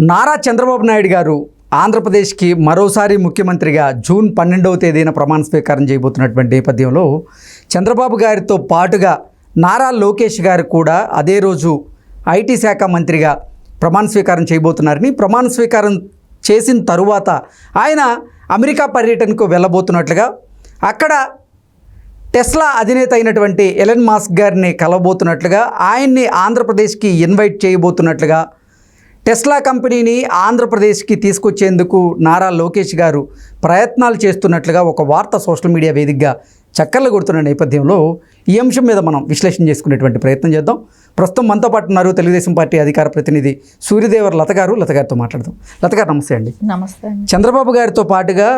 నారా చంద్రబాబు నాయుడు గారు ఆంధ్రప్రదేశ్కి మరోసారి ముఖ్యమంత్రిగా జూన్ 12వ తేదీన ప్రమాణ స్వీకారం చేయబోతున్నటువంటి నేపథ్యంలో చంద్రబాబు గారితో పాటుగా నారా లోకేష్ గారు కూడా అదే రోజు ఐటీ శాఖ మంత్రిగా ప్రమాణ స్వీకారం చేయబోతున్నారని, ప్రమాణ స్వీకారం చేసిన తరువాత ఆయన అమెరికా పర్యటనకు వెళ్ళబోతున్నట్లుగా, అక్కడ టెస్లా అధినేత అయినటువంటి ఎలన్ మస్క్ గారిని కలవబోతున్నట్లుగా, ఆయన్ని ఆంధ్రప్రదేశ్కి ఇన్వైట్ చేయబోతున్నట్లుగా, టెస్లా కంపెనీని ఆంధ్రప్రదేశ్కి తీసుకొచ్చేందుకు నారా లోకేష్ గారు ప్రయత్నాలు చేస్తున్నట్లుగా ఒక వార్త సోషల్ మీడియా వేదికగా చక్కర్లు కొడుతున్న నేపథ్యంలో ఈ అంశం మీద మనం విశ్లేషణ చేసుకునేటువంటి ప్రయత్నం చేద్దాం. ప్రస్తుతం మనతో పాటు ఉన్నారు తెలుగుదేశం పార్టీ అధికార ప్రతినిధి సూర్యదేవర్ లత గారు. లత గారితో మాట్లాడదాం. లత గారు నమస్తే అండి. నమస్తే అండి. చంద్రబాబు గారితో పాటుగా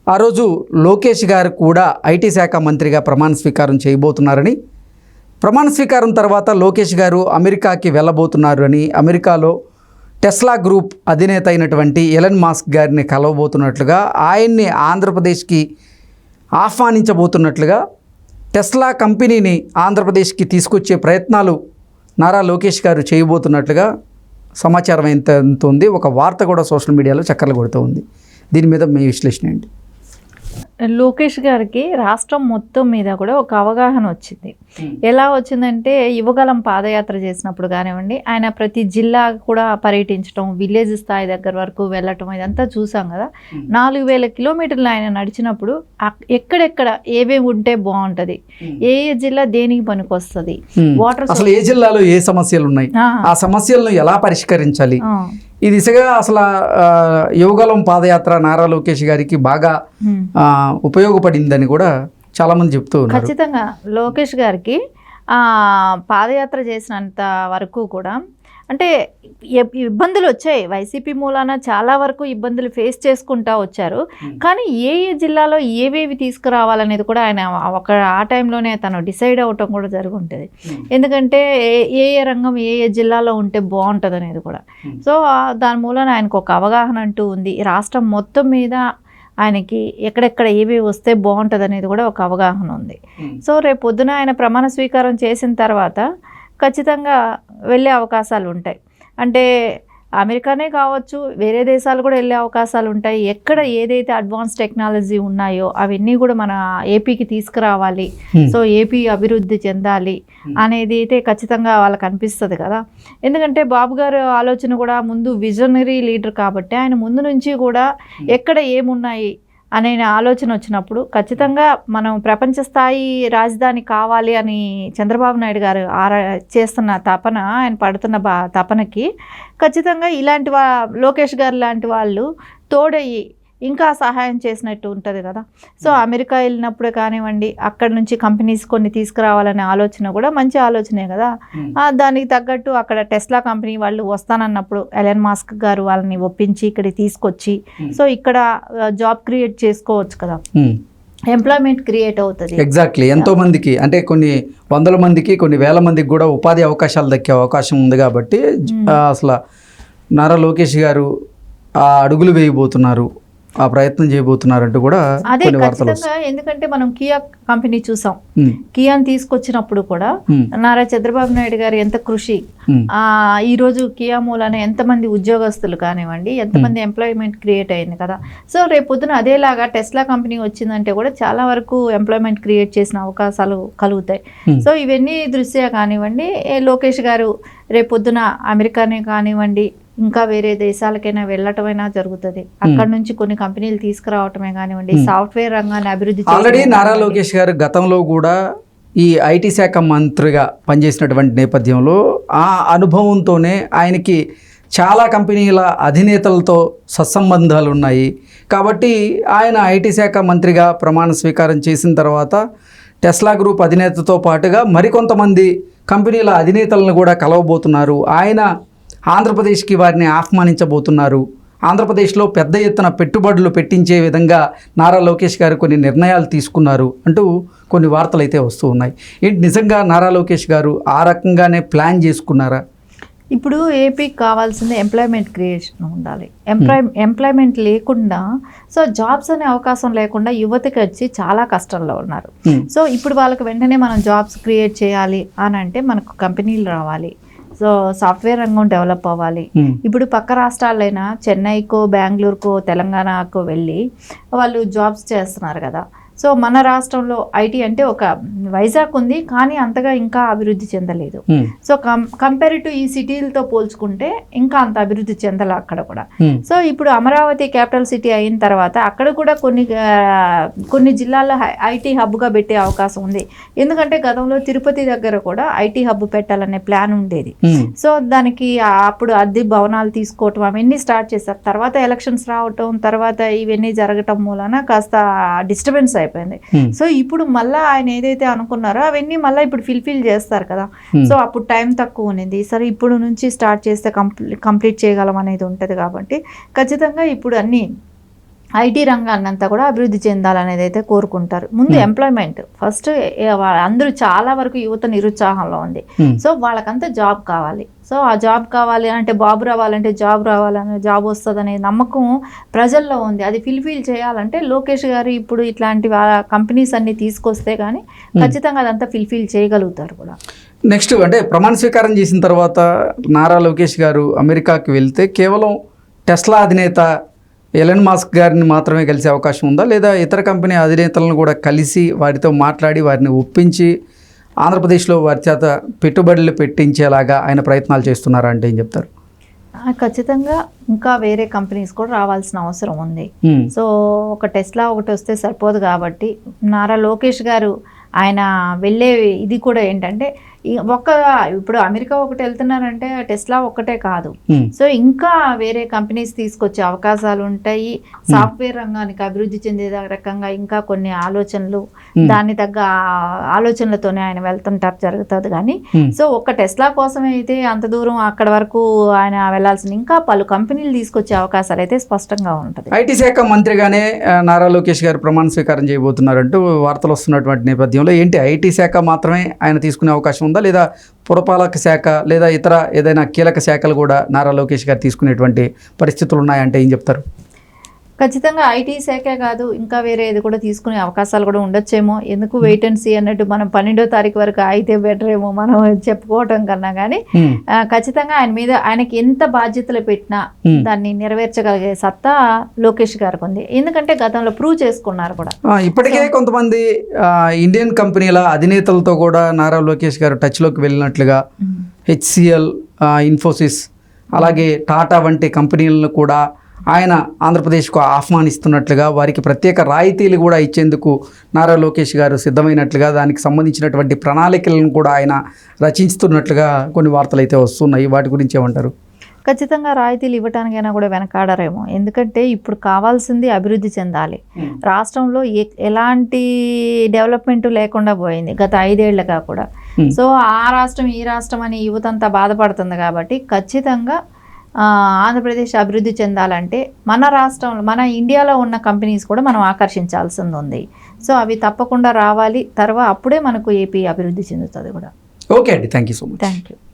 ఆ రోజు లోకేష్ గారు కూడా ఐటీ శాఖ మంత్రిగా ప్రమాణ స్వీకారం చేయబోతున్నారని, ప్రమాణ స్వీకారం తర్వాత లోకేష్ గారు అమెరికాకి వెళ్ళబోతున్నారు అని, అమెరికాలో టెస్లా గ్రూప్ అధినేత అయినటువంటి ఎలన్ మస్క్ గారిని కలవబోతున్నట్లుగా, ఆయన్ని ఆంధ్రప్రదేశ్కి ఆహ్వానించబోతున్నట్లుగా, టెస్లా కంపెనీని ఆంధ్రప్రదేశ్కి తీసుకొచ్చే ప్రయత్నాలు నారా లోకేష్ గారు చేయబోతున్నట్లుగా సమాచారం ఎంత ఉంది. ఒక వార్త కూడా సోషల్ మీడియాలో చక్కర్లు కొడుతూ ఉంది. దీని మీద మీ విశ్లేషణ ఏంటి? లోకేష్ గారికి రాష్ట్రం మొత్తం మీద కూడా ఒక అవగాహన వచ్చింది. ఎలా వచ్చిందంటే, యువగలం పాదయాత్ర చేసినప్పుడు కానివ్వండి, ఆయన ప్రతి జిల్లా కూడా పర్యటించడం, విలేజ్ స్థాయి దగ్గర వరకు వెళ్ళటం, ఇదంతా చూసాం కదా. 4000 కిలోమీటర్లు ఆయన నడిచినప్పుడు ఎక్కడెక్కడ ఏవేవి ఉంటే బాగుంటుంది, ఏ ఏ జిల్లా దేనికి పనికొస్తుంది, వాటర్ అసలు ఏ జిల్లాలో ఏ సమస్యలు ఉన్నాయి, ఆ సమస్యలను ఎలా పరిష్కరించాలి, ఈ దిశగా అసలు యువగలం పాదయాత్ర నారా లోకేష్ గారికి బాగా ఉపయోగపడిందని కూడా చాలామంది చెప్తూ ఉన్నారు. ఖచ్చితంగా లోకేష్ గారికి పాదయాత్ర చేసినంత వరకు కూడా అంటే ఇబ్బందులు వచ్చాయి. వైసీపీ మూలాన చాలా వరకు ఇబ్బందులు ఫేస్ చేసుకుంటూ వచ్చారు. కానీ ఏ ఏ జిల్లాలో ఏవేవి తీసుకురావాలనేది కూడా ఆయన ఆ టైంలోనే తను డిసైడ్ అవ్వటం కూడా జరిగి ఉంటుంది. ఎందుకంటే ఏ ఏ రంగం ఏ ఏ జిల్లాలో ఉంటే బాగుంటుంది అనేది కూడా. సో దాని మూలాన ఆయనకు ఒక అవగాహన అంటూ ఉంది. రాష్ట్రం మొత్తం మీద ఆయనకి ఎక్కడెక్కడ ఏవేవి వస్తే బాగుంటుంది అనేది కూడా ఒక అవగాహన ఉంది. సో రేపు పొద్దున ఆయన ప్రమాణ స్వీకారం చేసిన తర్వాత ఖచ్చితంగా వెళ్ళే అవకాశాలు ఉంటాయి. అంటే అమెరికానే కావచ్చు, వేరే దేశాలు కూడా వెళ్ళే అవకాశాలు ఉంటాయి. ఎక్కడ ఏదైతే అడ్వాన్స్ టెక్నాలజీ ఉన్నాయో అవన్నీ కూడా మన ఏపీకి తీసుకురావాలి, సో ఏపీ అభివృద్ధి చెందాలి అనేది అయితే ఖచ్చితంగా వాళ్ళకి అనిపిస్తుంది కదా. ఎందుకంటే బాబు గారు ఆలోచన కూడా ముందు విజనరీ లీడర్ కాబట్టి, ఆయన ముందు నుంచి కూడా ఎక్కడ ఏమున్నాయి అనే ఆలోచన వచ్చినప్పుడు ఖచ్చితంగా మనం ప్రపంచ స్థాయి రాజధాని కావాలి అని చంద్రబాబు నాయుడు గారు చేస్తున్న తపన, ఆయన పడుతున్న తపనకి ఖచ్చితంగా ఇలాంటి లోకేష్ గారు లాంటి వాళ్ళు తోడయ్యి ఇంకా సహాయం చేసినట్టు ఉంటుంది కదా. సో అమెరికా వెళ్ళినప్పుడే కానివ్వండి, అక్కడ నుంచి కంపెనీస్ కొన్ని తీసుకురావాలనే ఆలోచన కూడా మంచి ఆలోచనే కదా. దానికి తగ్గట్టు అక్కడ టెస్లా కంపెనీ వాళ్ళు వస్తానన్నప్పుడు ఎలన్ మస్క్ గారు వాళ్ళని ఒప్పించి ఇక్కడికి తీసుకొచ్చి, సో ఇక్కడ జాబ్ క్రియేట్ చేసుకోవచ్చు కదా, ఎంప్లాయ్మెంట్ క్రియేట్ అవుతుంది. ఎగ్జాక్ట్లీ. ఎంతో మందికి, అంటే కొన్ని వందల మందికి, కొన్ని వేల మందికి కూడా ఉపాధి అవకాశాలు దక్కే అవకాశం ఉంది. కాబట్టి అసలు నారా లోకేష్ గారు ఆ అడుగులు వేయబోతున్నారు, ఆ ప్రయత్నం చేయబోతున్నారంటూ కూడా కొన్ని వార్తలు వస్తాయి. ఎందుకంటే మనం కియా కంపెనీ చూసాం. కియాని తీసుకొచ్చినప్పుడు కూడా నారా చంద్రబాబు నాయుడు గారు ఎంత కృషి, ఈ రోజు కియా మూలాన ఎంతమంది ఉద్యోగస్తులు కానివ్వండి, ఎంతమంది ఎంప్లాయ్మెంట్ క్రియేట్ అయింది కదా. సో రేపు పొద్దున అదేలాగా టెస్లా కంపెనీ వచ్చిందంటే కూడా చాలా వరకు ఎంప్లాయ్మెంట్ క్రియేట్ చేసిన అవకాశాలు కలుగుతాయి. సో ఇవన్నీ దృష్ట్యా కానివ్వండి, లోకేష్ గారు రేపు పొద్దున అమెరికానే కానివ్వండి, ఇంకా వేరే దేశాలకైనా వెళ్ళటమైనా జరుగుతుంది. అక్కడ నుంచి కొన్ని కంపెనీలు తీసుకురావటమే కానివ్వండి, సాఫ్ట్వేర్ రంగాన్ని అభివృద్ధి. ఆల్రెడీ నారా లోకేష్ గారు గతంలో కూడా ఈ ఐటీ శాఖ మంత్రిగా పనిచేసినటువంటి నేపథ్యంలో ఆ అనుభవంతోనే ఆయనకి చాలా కంపెనీల అధినేతలతో సత్సంబంధాలు ఉన్నాయి. కాబట్టి ఆయన ఐటీ శాఖ మంత్రిగా ప్రమాణ స్వీకారం చేసిన తర్వాత టెస్లా గ్రూప్ అధినేతతో పాటుగా మరికొంతమంది కంపెనీల అధినేతలను కూడా కలవబోతున్నారు. ఆయన ఆంధ్రప్రదేశ్కి వారిని ఆహ్వానించబోతున్నారు. ఆంధ్రప్రదేశ్లో పెద్ద ఎత్తున పెట్టుబడులు పెట్టించే విధంగా నారా లోకేష్ గారు కొన్ని నిర్ణయాలు తీసుకున్నారు అంటూ కొన్ని వార్తలు అయితే వస్తూ ఉన్నాయి. ఏంటి, నిజంగా నారా లోకేష్ గారు ఆ రకంగానే ప్లాన్ చేసుకున్నారా? ఇప్పుడు ఏపీకి కావాల్సింది ఎంప్లాయ్మెంట్ క్రియేషన్ ఉండాలి. ఎంప్లాయ్మెంట్ లేకుండా, సో జాబ్స్ అనే అవకాశం లేకుండా యువతకి వచ్చి చాలా కష్టంలో ఉన్నారు. సో ఇప్పుడు వాళ్ళకి వెంటనే మనం జాబ్స్ క్రియేట్ చేయాలి అని అంటే మనకు కంపెనీలు రావాలి. సో సాఫ్ట్వేర్ రంగం డెవలప్ అవ్వాలి. ఇప్పుడు పక్క రాష్ట్రాలైనా చెన్నైకో బెంగళూరుకో తెలంగాణకో వెళ్ళి వాళ్ళు జాబ్స్ చేస్తున్నారు కదా. సో మన రాష్ట్రంలో ఐటీ అంటే ఒక వైజాగ్ ఉంది, కానీ అంతగా ఇంకా అభివృద్ధి చెందలేదు. సో కంపేర్ టు ఈ సిటీలతో పోల్చుకుంటే ఇంకా అంత అభివృద్ధి చెందలే అక్కడ కూడా. సో ఇప్పుడు అమరావతి క్యాపిటల్ సిటీ అయిన తర్వాత అక్కడ కూడా కొన్ని జిల్లాల్లో ఐటీ హబ్గా పెట్టే అవకాశం ఉంది. ఎందుకంటే గతంలో తిరుపతి దగ్గర కూడా ఐటీ హబ్ పెట్టాలనే ప్లాన్ ఉండేది. సో దానికి అప్పుడు అద్దె భవనాలు తీసుకోవటం అవన్నీ స్టార్ట్ చేశారు. తర్వాత ఎలక్షన్స్ రావటం, తర్వాత ఇవన్నీ జరగటం మూలన కాస్త డిస్టర్బెన్స్ అయిపోయింది. సో ఇప్పుడు మళ్ళీ ఆయన ఏదైతే అనుకున్నారో అవన్నీ మళ్ళీ ఇప్పుడు ఫిల్ఫిల్ చేస్తారు కదా. సో అప్పుడు టైం తక్కువ ఉన్నది, సరే ఇప్పుడు నుంచి స్టార్ట్ చేస్తే కంప్లీట్ చేయగలం అనేది ఉంటుంది. కాబట్టి ఖచ్చితంగా ఇప్పుడు అన్ని ఐటీ రంగాన్నంతా కూడా అభివృద్ధి చెందాలనేది అయితే కోరుకుంటారు. ముందు ఎంప్లాయ్మెంట్ ఫస్ట్, అందరూ చాలా వరకు యువత నిరుత్సాహంలో ఉంది. సో వాళ్ళకంతా జాబ్ కావాలి. సో ఆ జాబ్ కావాలి అంటే బాబు రావాలంటే జాబ్ రావాలని, జాబ్ వస్తుందనే నమ్మకం ప్రజల్లో ఉంది. అది ఫిల్ఫిల్ చేయాలంటే లోకేష్ గారు ఇప్పుడు ఇట్లాంటి కంపెనీస్ అన్ని తీసుకొస్తే కానీ ఖచ్చితంగా అదంతా ఫిల్ఫిల్ చేయగలుగుతారు కూడా. నెక్స్ట్ అంటే ప్రమాణ స్వీకారం చేసిన తర్వాత నారా లోకేష్ గారు అమెరికాకి వెళ్తే కేవలం టెస్లా అధినేత ఎలన్ మాస్క్ గారిని మాత్రమే కలిసే అవకాశం ఉందా, లేదా ఇతర కంపెనీ అధినేతలను కూడా కలిసి వారితో మాట్లాడి వారిని ఒప్పించి ఆంధ్రప్రదేశ్లో వారి చేత పెట్టుబడులు పెట్టించేలాగా ఆయన ప్రయత్నాలు చేస్తున్నారా అంటే ఏం చెప్తారు? ఖచ్చితంగా ఇంకా వేరే కంపెనీస్ కూడా రావాల్సిన అవసరం ఉంది. సో ఒక టెస్లా ఒకటి వస్తే సరిపోదు కాబట్టి నారా లోకేష్ గారు ఆయన వెళ్ళే ఇది కూడా ఏంటంటే ఇప్పుడు అమెరికా ఒకటి వెళ్తున్నారంటే టెస్లా ఒక్కటే కాదు. సో ఇంకా వేరే కంపెనీస్ తీసుకొచ్చే అవకాశాలు ఉంటాయి. సాఫ్ట్వేర్ రంగానికి అభివృద్ధి చెందే రకంగా ఇంకా కొన్ని ఆలోచనలు, దాన్ని తగ్గ ఆలోచనలతోనే ఆయన వెళ్తుంటారు జరుగుతుంది. కానీ సో ఒక్క టెస్లా కోసమే అయితే అంత దూరం అక్కడ వరకు ఆయన వెళ్లాల్సిన ఇంకా పలు కంపెనీలు తీసుకొచ్చే అవకాశాలు అయితే స్పష్టంగా ఉంటుంది. ఐటీ శాఖ మంత్రిగానే నారా లోకేష్ గారు ప్రమాణ స్వీకారం చేయబోతున్నారంటూ వార్తలు వస్తున్నటువంటి నేపథ్యంలో ఏంటి ఐటీ శాఖ మాత్రమే ఆయన తీసుకునే అవకాశం ఉందా, లేదా పురపాలక శాఖ లేదా ఇతర ఏదైనా కీలక శాఖలు కూడా నారా లోకేష్ గారు తీసుకునేటువంటి పరిస్థితులు ఉన్నాయంటే ఏం చెప్తారు? ఖచ్చితంగా ఐటీ శాఖే కాదు, ఇంకా వేరే ఇది కూడా తీసుకునే అవకాశాలు కూడా ఉండొచ్చేమో. ఎందుకు వెయిట్ అండ్ సీ అన్నట్టు మనం 12వ తారీఖు వరకు అయితే బెటర్ ఏమో మనం చెప్పుకోవటం కన్నా. కానీ ఖచ్చితంగా ఆయన మీద ఆయనకి ఎంత బాధ్యతలు పెట్టినా దాన్ని నెరవేర్చగలిగే సత్తా లోకేష్ గారికి ఉంది. ఎందుకంటే గతంలో ప్రూవ్ చేసుకున్నారు కూడా. ఇప్పటికే కొంతమంది ఇండియన్ కంపెనీల అధినేతలతో కూడా నారా లోకేష్ గారు టచ్లోకి వెళ్ళినట్లుగా HCL, ఇన్ఫోసిస్, అలాగే టాటా వంటి కంపెనీలను కూడా ఆయన ఆంధ్రప్రదేశ్కు ఆహ్వానిస్తున్నట్లుగా, వారికి ప్రత్యేక రాయితీలు కూడా ఇచ్చేందుకు నారా లోకేష్ గారు సిద్ధమైనట్లుగా, దానికి సంబంధించినటువంటి ప్రణాళికలను కూడా ఆయన రచిస్తున్నట్లుగా కొన్ని వార్తలు అయితే వస్తున్నాయి. వాటి గురించి ఏమంటారు? ఖచ్చితంగా రాయితీలు ఇవ్వటానికైనా కూడా వెనకాడరేమో. ఎందుకంటే ఇప్పుడు కావాల్సింది అభివృద్ధి చెందాలి. రాష్ట్రంలో ఎలాంటి డెవలప్మెంట్ లేకుండా పోయింది గత 5 ఏళ్లుగా కూడా. సో ఆ రాష్ట్రం ఈ రాష్ట్రం అని యువత అంతా బాధపడుతుంది. కాబట్టి ఖచ్చితంగా ఆంధ్రప్రదేశ్ అభివృద్ధి చెందాలంటే మన రాష్ట్రంలో, మన ఇండియాలో ఉన్న కంపెనీస్ కూడా మనం ఆకర్షించాల్సింది ఉంది. సో అవి తప్పకుండా రావాలి. తర్వాత అప్పుడే మనకు ఏపీ అభివృద్ధి చెందుతుంది కూడా. ఓకే అండి, thank you so much. Thank you.